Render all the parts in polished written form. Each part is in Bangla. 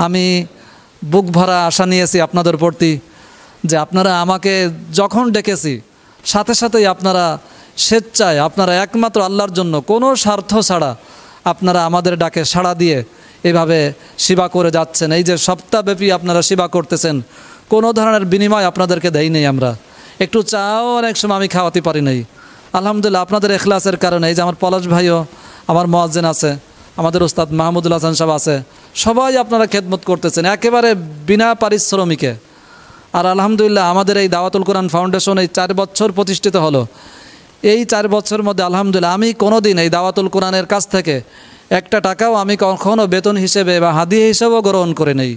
আমি বুক ভরা আশা নিয়েছি আপনাদের প্রতি যে আপনারা আমাকে যখন ডেকেছি সাথে সাথেই আপনারা স্বেচ্ছায়, আপনারা একমাত্র আল্লাহর জন্য কোনো স্বার্থ ছাড়া আপনারা আমাদের ডাকে সাড়া দিয়ে এভাবে সেবা করে যাচ্ছেন। এই যে সপ্তাহব্যাপী আপনারা সেবা করতেছেন, কোনো ধরনের বিনিময় আপনাদেরকে দেই নেই। আমরা একটু চাও অনেক সময় আমি খাওয়াতে পারি নাই। আলহামদুলিল্লাহ আপনাদের এখলাসের কারণে এই যে আমার পলাশ ভাইও, আমার মুয়াজ্জিন আছে, আমাদের ওস্তাদ মাহমুদুল হাসান সাহেব আছে, সবাই আপনারা খেদমত করতেছেন একেবারে বিনা পারিশ্রমিকে। আর আলহামদুলিল্লাহ আমাদের এই দাওয়াতুল কোরআন ফাউন্ডেশন এই 4 বছর প্রতিষ্ঠিত হলো। এই 4 বছরের মধ্যে আলহামদুলিল্লাহ আমি কোনো দিন এই দাওয়াতুল কোরআনের কাছ থেকে একটা টাকাও আমি কখনও বেতন হিসেবে বা হাদিয়া হিসেবেও গ্রহণ করে নেই।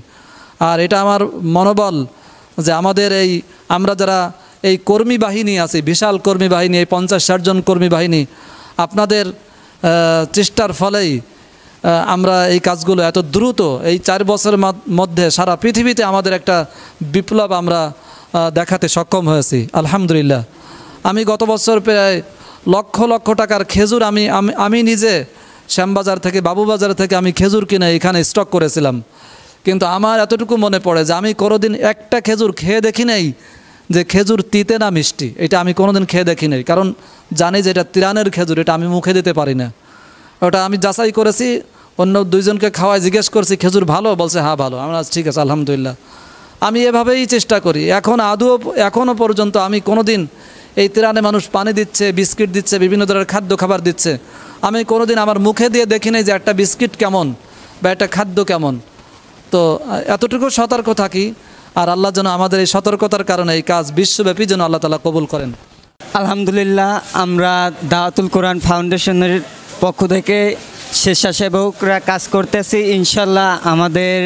আর এটা আমার মনোবল যে আমাদের এই আমরা যারা এই কর্মী বাহিনী আছে, বিশাল কর্মী বাহিনী, এই 50-60 জন কর্মী বাহিনী, আপনাদের চেষ্টার ফলেই আমরা এই কাজগুলো এত দ্রুত এই 4 বছরের মধ্যে সারা পৃথিবীতে আমাদের একটা বিপ্লব আমরা দেখাতে সক্ষম হয়েছি আলহামদুলিল্লাহ। আমি গত বছর প্রায় লক্ষ লক্ষ টাকার খেজুর আমি নিজে শ্যামবাজার থেকে, বাবুবাজার থেকে আমি খেজুর কিনে এখানে স্টক করেছিলাম। কিন্তু আমার এতটুকু মনে পড়ে যে আমি কোনোদিন একটা খেজুর খেয়ে দেখি নাই যে খেজুর তিতে না মিষ্টি, এটা আমি কোনোদিন খেয়ে দেখি নাই। কারণ জানি যে এটা তিরানের খেজুর, এটা আমি মুখে দিতে পারি না। ওটা আমি যাচাই করেছি, অন্য 2 জনকে খাওয়ায় জিজ্ঞেস করছি খেজুর ভালো, বলছে হ্যাঁ ভালো। আমরা ঠিক আছে আলহামদুলিল্লাহ। আমি এভাবেই চেষ্টা করি। এখনও পর্যন্ত আমি কোনো দিন এই তিরানে মানুষ পানি দিচ্ছে, বিস্কিট দিচ্ছে, বিভিন্ন ধরনের খাদ্য খাবার দিচ্ছে, আমি কোনো দিন আমার মুখে দিয়ে দেখি নাই যে একটা বিস্কিট কেমন বা একটা খাদ্য কেমন। তো এতটুকু সতর্ক থাকি। আর আল্লাহ যেন আমাদের এই সতর্কতার কারণে এই কাজ বিশ্বব্যাপী যেন আল্লাহ তাআলা কবুল করেন। আলহামদুলিল্লাহ আমরা দাওয়াতুল কোরআন ফাউন্ডেশনের পক্ষ থেকে স্বেচ্ছাসেবকরা কাজ করতেছি। ইনশাল্লাহ আমাদের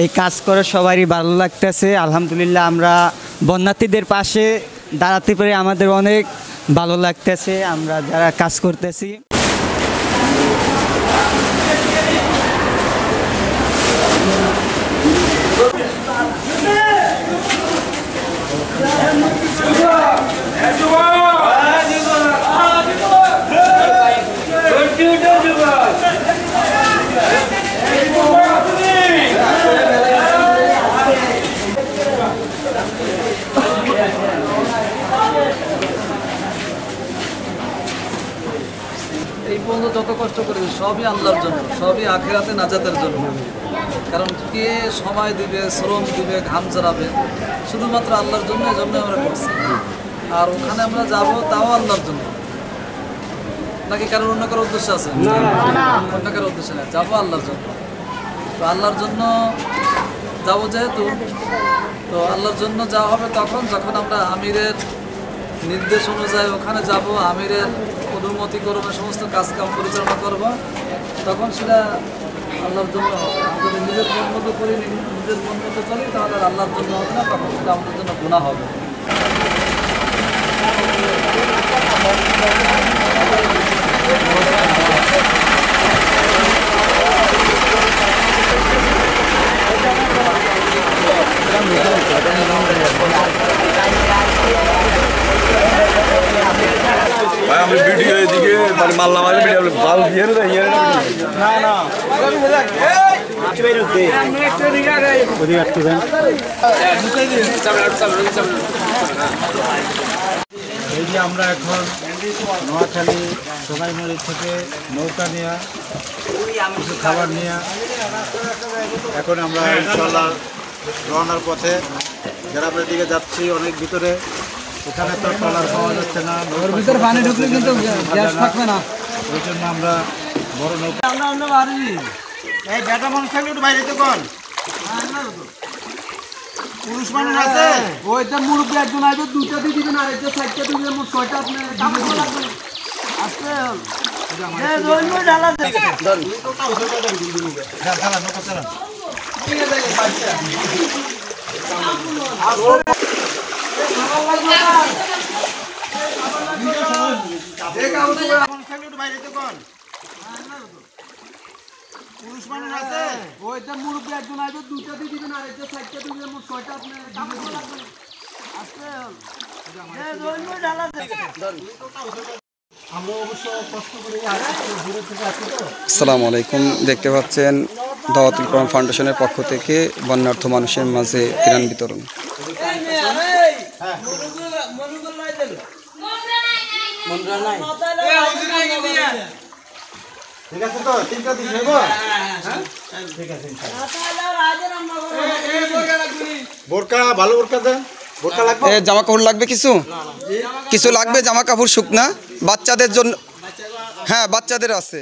এই কাজ করে সবারই ভালো লাগতেছে। আলহামদুলিল্লাহ আমরা বন্যার্থীদের পাশে দাঁড়াতে পেরে আমাদের অনেক ভালো লাগতেছে আমরা যারা কাজ করতেছি। এই পর্যন্ত যত কষ্ট করেছি সবই আল্লাহর জন্য, সবই আখিরাতে নাজাতের জন্য। কারণ কে সময় দিবে, শ্রম দিবে, ঘাম ঝরাবে, শুধুমাত্র আল্লাহর জন্য। এই জন্য আমরা করছি। আর ওখানে আমরা যাব তাও আল্লাহর জন্য, নাকি কারণ অন্য কারো উদ্দেশ্য আছে? অন্য কারো উদ্দেশ্য নেই, যাবো আল্লাহর জন্য। তো আল্লাহর জন্য যাবো যেহেতু, তো আল্লাহর জন্য যাওয়া হবে তখন যখন আমরা আমিরের নির্দেশ অনুযায়ী ওখানে যাব, আমিরের অনুমতি করবো, সমস্ত কাজকাম পরিচালনা করব, তখন সেটা আল্লাহর জন্য হবে। যদি নিজের মন মতো করি, নিজের মন মতো চলি, তাহলে আল্লাহর জন্য হবে না, তখন সেটা আমাদের জন্য গুনাহ হবে। ভাই আমি ভিডিও এদিকে মানে মারলাম, আমি ভিডিও বাল দিয়ে না না এই যে আমরা এখন নোয়াখালী সোনাইমুড়ি থেকে নৌকা নিয়ে কিছু খাবার নিয়ে এখন আমরা ইনশাল্লাহ রওনার পথে গ্রামের দিকে যাচ্ছি। অনেক ভিতরে, এখানে তো ট্রলার পাওয়া যাচ্ছে না, ভিতরে পানি ঢুকলে কিন্তু গ্যাস থাকবে না, ওই জন্য আমরা বড় নৌকা এই বেটা মানুষ থাকলে একটু বাইরে তো কল পুরুষ মানুষ আছে, ওইটা মুরব্বী একজন আসবে, 2টা দিয়ে দিবেন, আর একটা 4টা দিবেন, মোট 6টা আপনার আসতে পুরুষ মানুষ আছে, ওইটা মুরব্বী একজন আসবে, 2টা দিয়ে দিবেন, আর একটা 4টা দিবেন, মোট 6টা আপনার আসতে আসসালামু আলাইকুম। দেখতে পাচ্ছেন দাওয়াতুল কোরআন ফাউন্ডেশনের পক্ষ থেকে বন্যার্থ মানুষের মাঝে ত্রাণ বিতরণ। ঠিক আছে তো, তিনটা দিন নেব। ঠিক আছে। বোরকা, ভালো বোরকা দেন। বোরকা লাগবে? জামা কাপড় লাগবে কিছু? কিছু লাগবে জামা কাপড় শুকনা বাচ্চাদের জন্য? হ্যাঁ, বাচ্চাদের আছে।